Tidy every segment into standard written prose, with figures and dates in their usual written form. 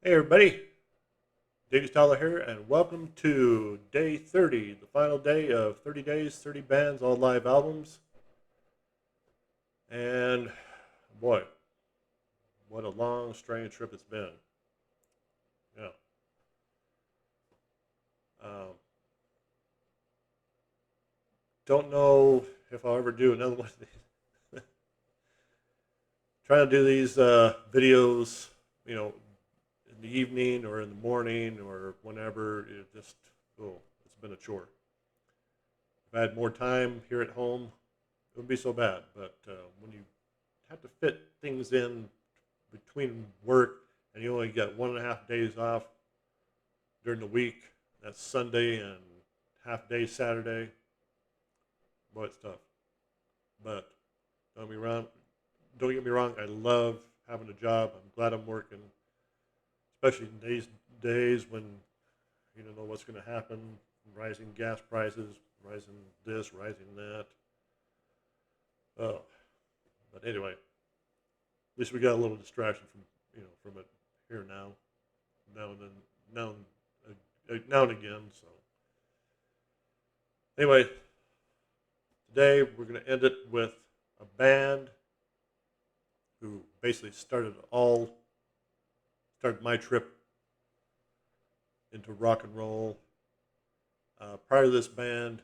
Hey everybody, Davey Tyler here, and welcome to day 30, the final day of 30 days, 30 bands, all live albums. And boy, what a long, strange trip it's been. Yeah. Um, don't know if I'll ever do another one of these. Trying to do these videos, you know, in the evening or in the morning or whenever, it's been a chore. If I had more time here at home, it wouldn't be so bad. But when you have to fit things in between work and you only get 1.5 days off during the week, that's Sunday and half day Saturday, boy, it's tough. But don't get me wrong, don't get me wrong, I love having a job. I'm glad I'm working, especially in these days when you don't know what's going to happen, rising gas prices, rising this, rising that. Oh, but anyway, at least we got a little distraction from it here now and then, now now and again. So anyway, today we're going to end it with a band who basically started my trip into rock and roll. Prior to this band,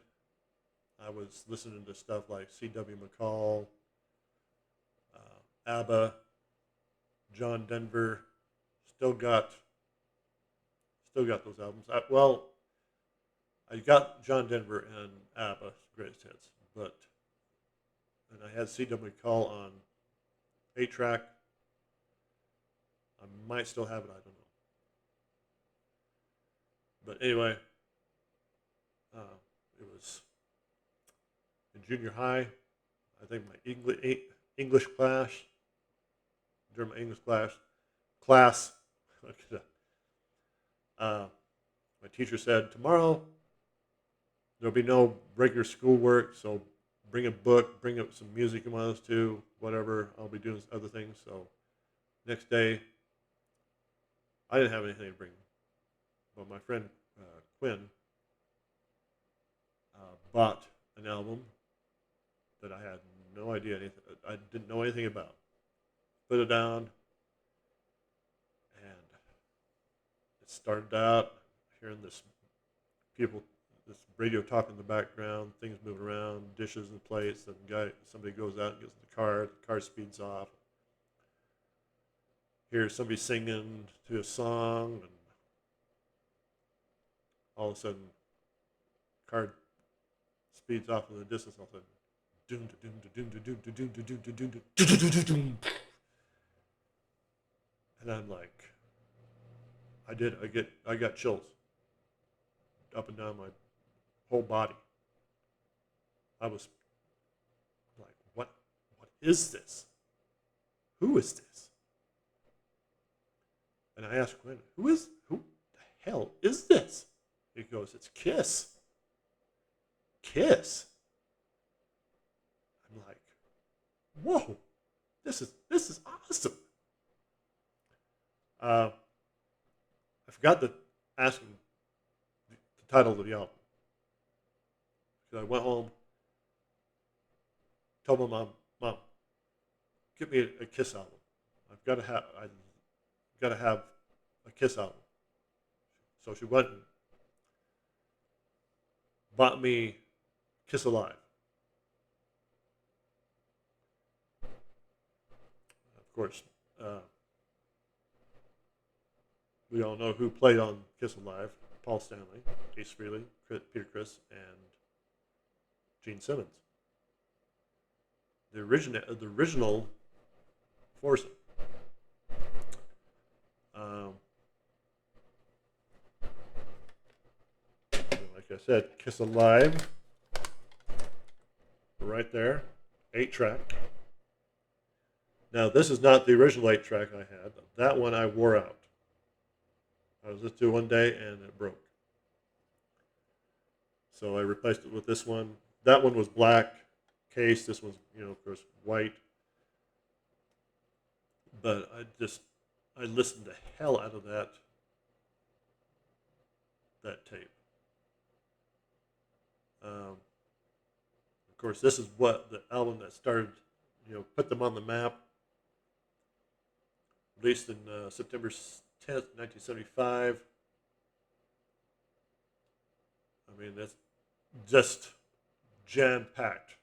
I was listening to stuff like C.W. McCall, ABBA, John Denver. Still got still got those albums. I got John Denver and ABBA greatest hits, but and I had C.W. McCall on 8-track. I might still have it. I don't know. But anyway, it was in junior high. I think my English class, during my English class, my teacher said, tomorrow there'll be no regular schoolwork, so bring a book, bring up some music you want us to, whatever. I'll be doing other things. So next day, I didn't have anything to bring, but my friend Quinn bought an album that I had no idea anything. I didn't know anything about. Put it down, and it started out hearing this radio talk in the background, things moving around, dishes and plates, and somebody goes out and gets in the car speeds off. Hear somebody singing to a song, and all of a sudden, car speeds off in the distance. All of a sudden, doom doom doom doom doom doom doom doom doom doom doom. And I'm like, I got chills up and down my whole body. I was like, what is this? Who is this? And I asked Quinn, who the hell is this? He goes, it's Kiss. Kiss. I'm like, whoa, this is awesome. I forgot to ask him the title of the album. So I went home, told my Mom, get me a Kiss album. I got to have a Kiss album. So she went and bought me Kiss Alive. Of course, we all know who played on Kiss Alive: Paul Stanley, Ace Frehley, Peter Criss, and Gene Simmons. The original foursome. Like I said, Kiss Alive, right there, 8-track. Now this is not the original 8-track I had. That one I wore out. I was listening to it one day and it broke. So I replaced it with this one. That one was black case. This one's, of course, white. But I listened the hell out of that tape. Of course, this is what the album that started, put them on the map. Released in September 10th, 1975. I mean, that's just jam-packed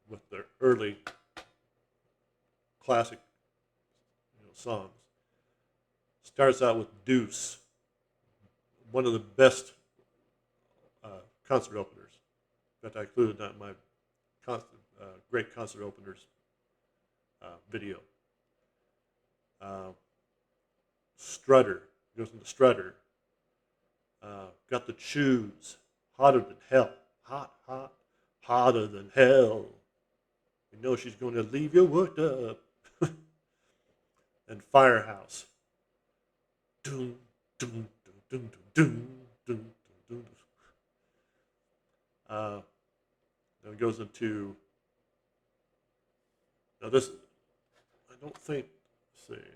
with their early classic songs. Starts out with Deuce, one of the best concert openers. In fact, I included that in my great concert openers video. Strutter, goes into Strutter. Got the Choose, Hotter Than Hell. Hot, hot, hotter than hell. You know she's going to leave you worked up. And Firehouse. Doom, doom, doom, doom, doom, doom, doom, doom. Then it goes into, now this, I don't think, let's see.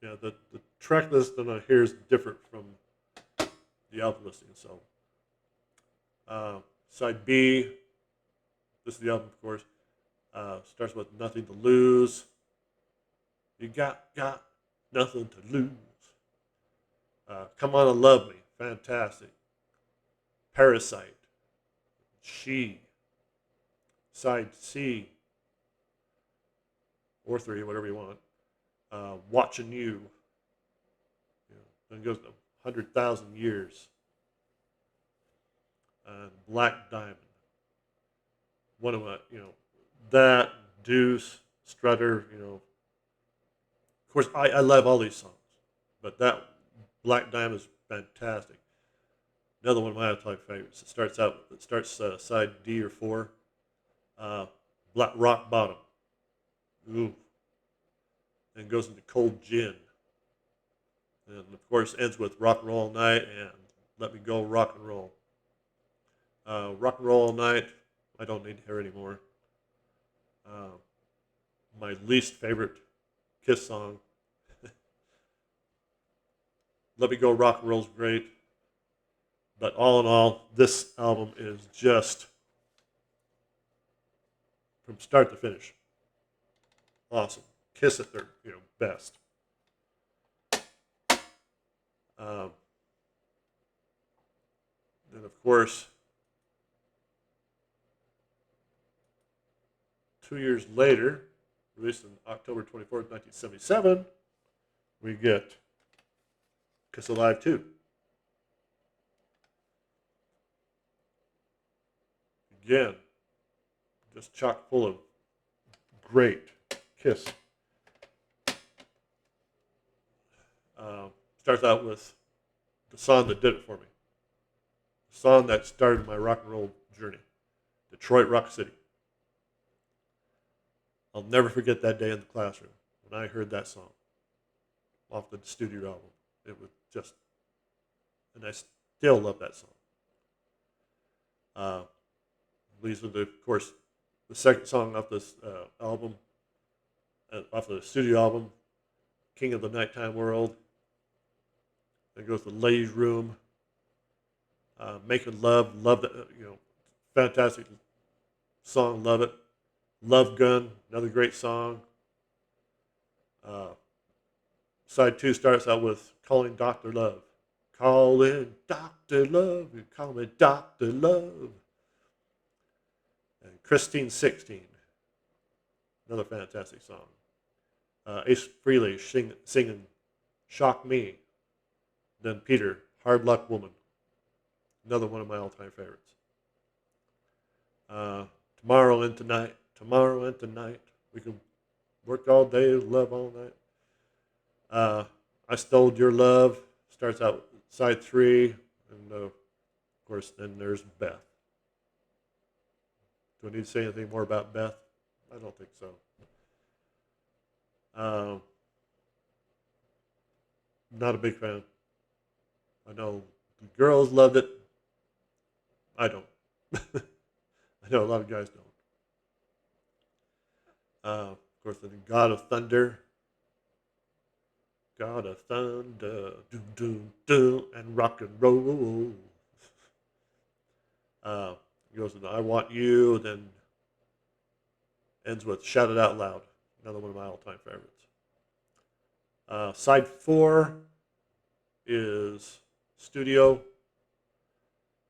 Yeah, the track list on here is different from the album listing. So, side B, this is the album, of course, starts with Nothing to Lose. You got nothing to lose. Come On and Love Me, fantastic. Parasite, She, side C, or 3, whatever you want. Watching You. Then it goes to 100,000 Years. And Black Diamond. One of my, that, Deuce, Strutter, Of course, I love all these songs, but that Black Diamond is fantastic. Another one of my all-time favorites. It starts side D or 4. Black Rock Bottom. Ooh. And goes into Cold Gin. And of course ends with Rock and Roll All Night and Let Me Go Rock and Roll. Rock and Roll All Night, I don't need to hear anymore. My least favorite Kiss song. Let Me Go Rock and Roll's great. But all in all, this album is just, from start to finish, awesome. Kiss at their best. And of course, 2 years later, released on October 24th, 1977, we get Kiss Alive 2. Again, just chock full of great Kiss. Starts out with the song that did it for me. The song that started my rock and roll journey. Detroit Rock City. I'll never forget that day in the classroom when I heard that song off the studio album. It was just, and I still love that song. These are, of course, the second song off this album, off the studio album, King of the Nighttime World. Then goes to Ladies Room, Making Love, love that, fantastic song, love it. Love Gun, another great song. Side 2 starts out with Calling Dr. Love. Calling Dr. Love, you call me Dr. Love. And Christine 16, another fantastic song. Ace Frehley singing Shock Me. Then Peter, Hard Luck Woman, another one of my all-time favorites. Tomorrow and Tonight, we can work all day, love all night. I Stole Your Love, starts out side 3, and of course then there's Beth. Do I need to say anything more about Beth? I don't think so. Not a big fan. I know the girls loved it. I don't. I know a lot of guys don't. Of course, the God of Thunder. God of thunder, doom, doom, doom, and rock and roll. Uh, goes into I Want You, then ends with Shout It Out Loud, another one of my all-time favorites. Side 4 is Studio.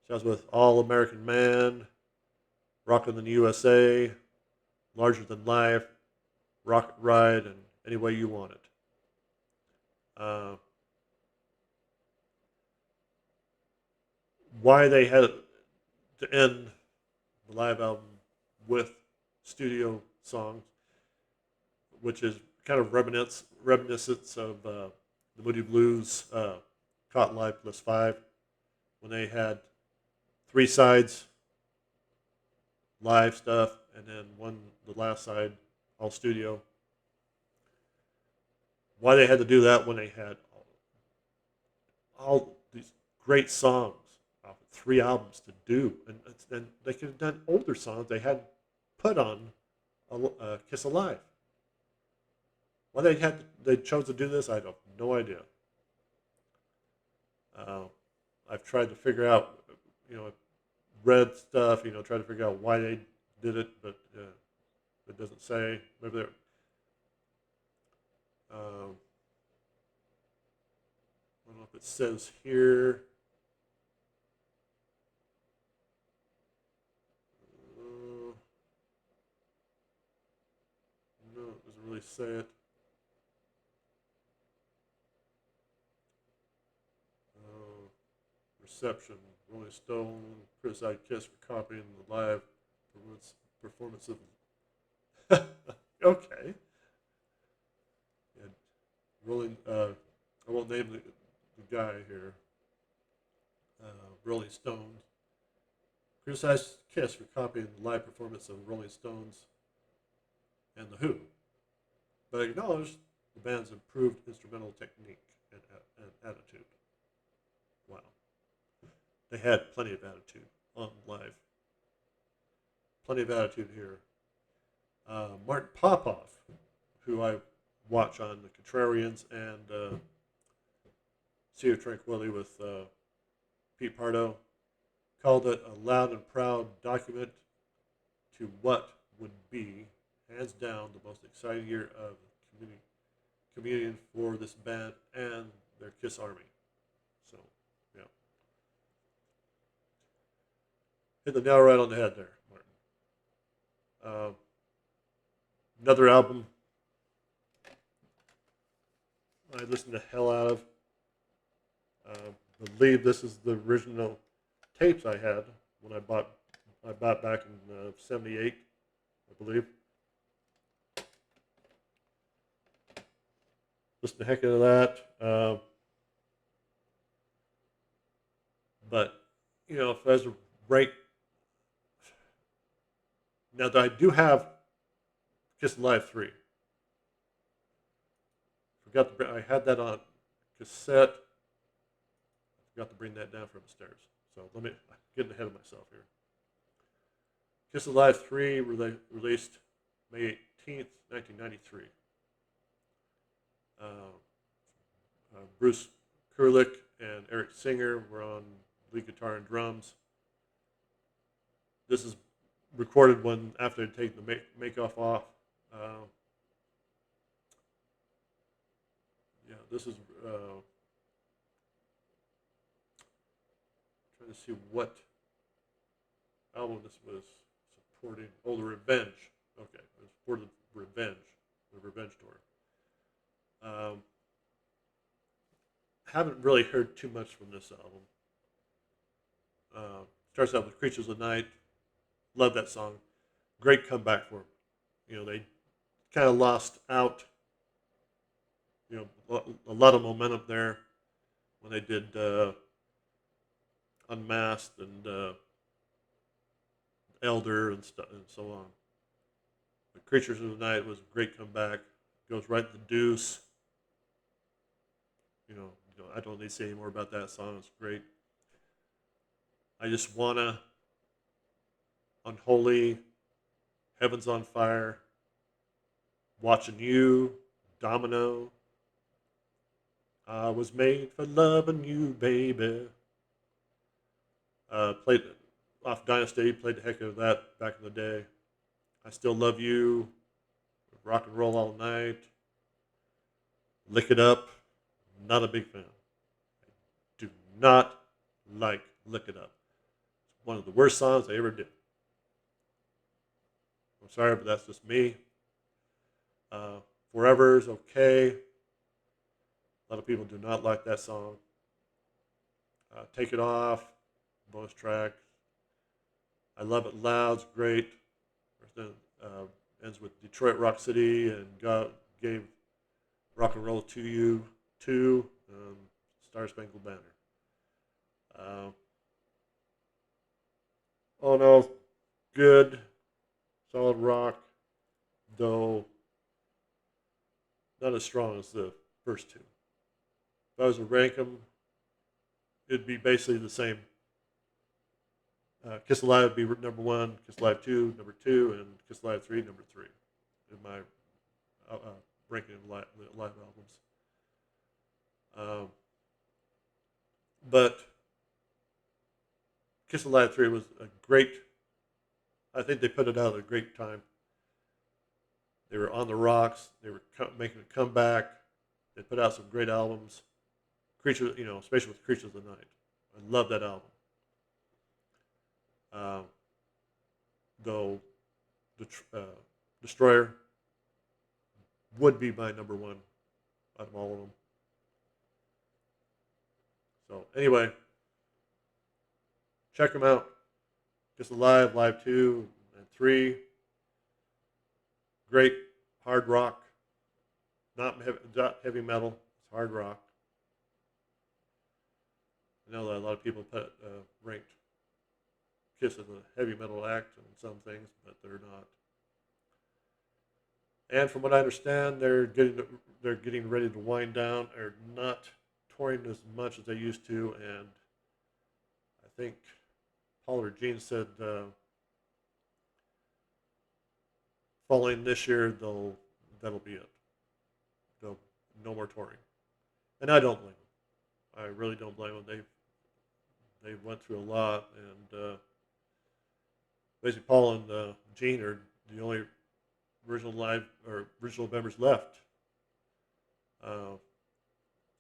Sounds with All American Man, Rockin' in the USA, Larger Than Life, Rocket Ride, and Any Way You Want It. Uh, why they had to end the live album with studio songs, which is kind of reminiscence of the Moody Blues Caught Live Plus 5, when they had 3 sides, live stuff, and then the last side, all studio. Why they had to do that when they had all these great songs off of 3 albums to do, and they could have done older songs they hadn't put on Kiss Alive. Why they chose to do this, I have no idea. I've tried to figure out, read stuff, tried to figure out why they did it, but it doesn't say. Maybe they're. I don't know if it says here. No, it doesn't really say it. Reception. Rolling Stone criticized Kiss for copying the live performance of. Okay. And Rolling. I won't name the guy here. Rolling Stones criticized Kiss for copying the live performance of Rolling Stones and The Who, but acknowledged the band's improved instrumental technique and attitude. Wow. They had plenty of attitude on live. Plenty of attitude here. Martin Popoff, who I watch on The Contrarians and Sea of Tranquility with Pete Pardo, called it a loud and proud document to what would be, hands down, the most exciting year of communion for this band and their Kiss Army. So, yeah. Hit the nail right on the head there, Martin. Another album I listened the hell out of. Believe this is the original tapes I had when I bought back in '78, I believe. Listen the heck out of that. But if I was to rank, now that I do have Kiss Live 3. I had that on cassette. Forgot to bring that down from the stairs. So I'm getting ahead of myself here. Kiss Alive 3 released May 18th, 1993. Bruce Kulick and Eric Singer were on lead guitar and drums. This is recorded after they'd taken the make-off off. This is trying to see what album this was supporting. Oh, The Revenge. Okay, it was for the Revenge tour. Haven't really heard too much from this album. Starts out with Creatures of the Night. Love that song. Great comeback for them. They kind of lost out. A lot of momentum there when they did Unmasked and Elder and stuff and so on. But Creatures of the Night was a great comeback. Goes right to the Deuce. I don't need to say any more about that song. It's great. I Just Wanna, Unholy, Heaven's on Fire, Watching You, Domino, I was made for loving you, baby. Played off Dynasty, played the heck out of that back in the day. I Still Love You, Rock and Roll All Night, Lick It Up. Not a big fan. Do not like Lick It Up. It's one of the worst songs I ever did. I'm sorry, but that's just me. Uh, Forever is okay. A lot of people do not like that song. Take It Off, bonus track. I Love It Loud's great. Then ends with Detroit Rock City and God gave rock and roll to you too. Star Spangled Banner. Uh, oh no, good, solid rock, though not as strong as the first two. If I was to rank them, it'd be basically the same. Kiss Alive would be number one, Kiss Alive 2, number 2, and Kiss Alive 3, number 3 in my ranking of live albums. But Kiss Alive 3 was a great, I think they put it out at a great time. They were on the rocks. They were making a comeback. They put out some great albums. Creatures, especially with Creatures of the Night. I love that album. Though Destroyer would be my number one out of all of them. So anyway, check them out. Kiss Alive, Live 2 and 3. Great hard rock. Not heavy metal. It's hard rock. I know that a lot of people ranked Kiss as a heavy metal act in some things, but they're not. And from what I understand, they're getting ready to wind down. They're not touring as much as they used to, and I think Paul or Gene said following this year that'll be it. They'll no more touring, and I don't blame them. I really don't blame them. They went through a lot, and basically Paul and Gene are the only original members left. I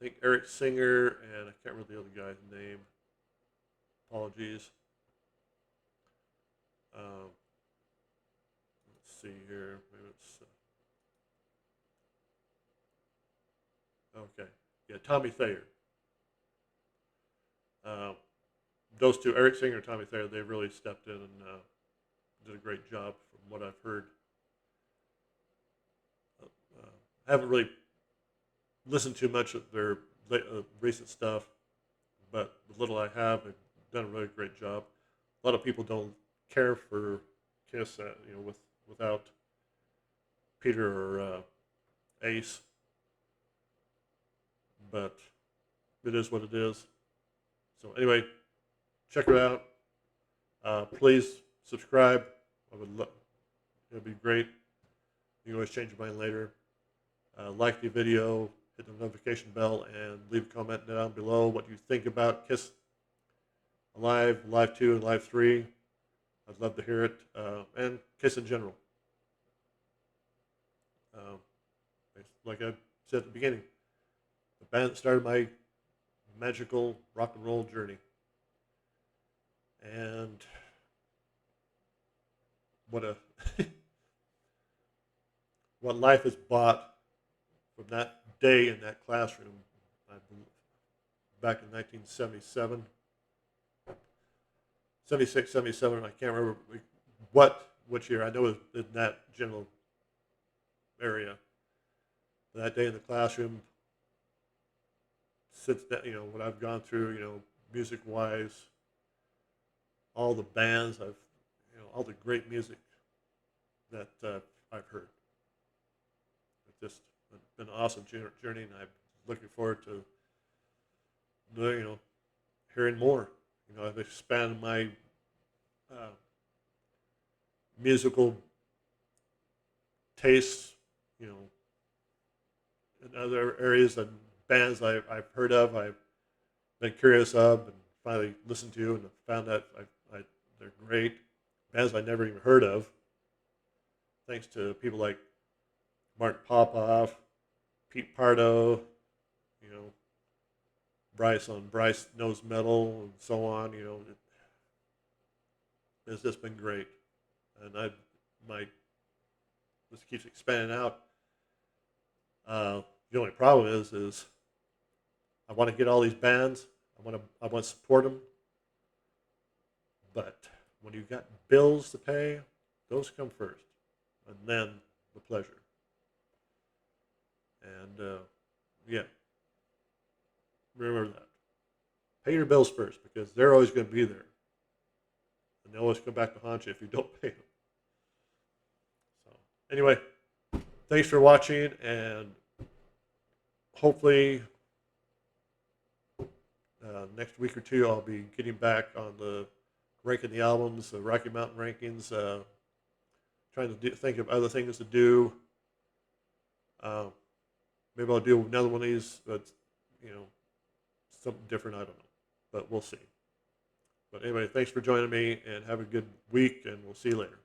think Eric Singer and I can't remember the other guy's name. Apologies. Let's see here. Maybe it's okay. Yeah, Tommy Thayer. Those two, Eric Singer and Tommy Thayer, they really stepped in and did a great job from what I've heard. I haven't really listened to much of their recent stuff, but the little I have, they've done a really great job. A lot of people don't care for Kiss, without Peter or Ace, but it is what it is. So anyway, check it out. Please subscribe. It'd be great. You can always change your mind later. Like the video, hit the notification bell, and leave a comment down below what you think about Kiss Alive, Live 2, and Live 3. I'd love to hear it, and Kiss in general. Like I said at the beginning, the band that started my magical rock and roll journey. And what life has bought from that day in that classroom, back in 1977, 76, 77, I can't remember which year. I know it was in that general area. That day in the classroom, since that, what I've gone through, music-wise, all the bands all the great music that I've heard. It's just been an awesome journey, and I'm looking forward to hearing more. I've expanded my musical tastes, in other areas than bands I've heard of, I've been curious of, and finally listened to, and found that they're great. Bands I never even heard of, thanks to people like Martin Popoff, Pete Pardo, you know, Bryce on Bryce Knows Metal, and so on. You know, it's just been great, and this keeps expanding out. The only problem is I want to get all these bands. I want to support them, but when you've got bills to pay, those come first, and then the pleasure. And yeah, remember that. Pay your bills first because they're always going to be there, and they always come back to haunt you if you don't pay them. So anyway, thanks for watching, and hopefully next week or two I'll be getting back on the ranking the albums, the Rocky Mountain rankings, trying to think of other things to do. Maybe I'll do another one of these, but something different. I don't know, but we'll see. But anyway, thanks for joining me, and have a good week, and we'll see you later.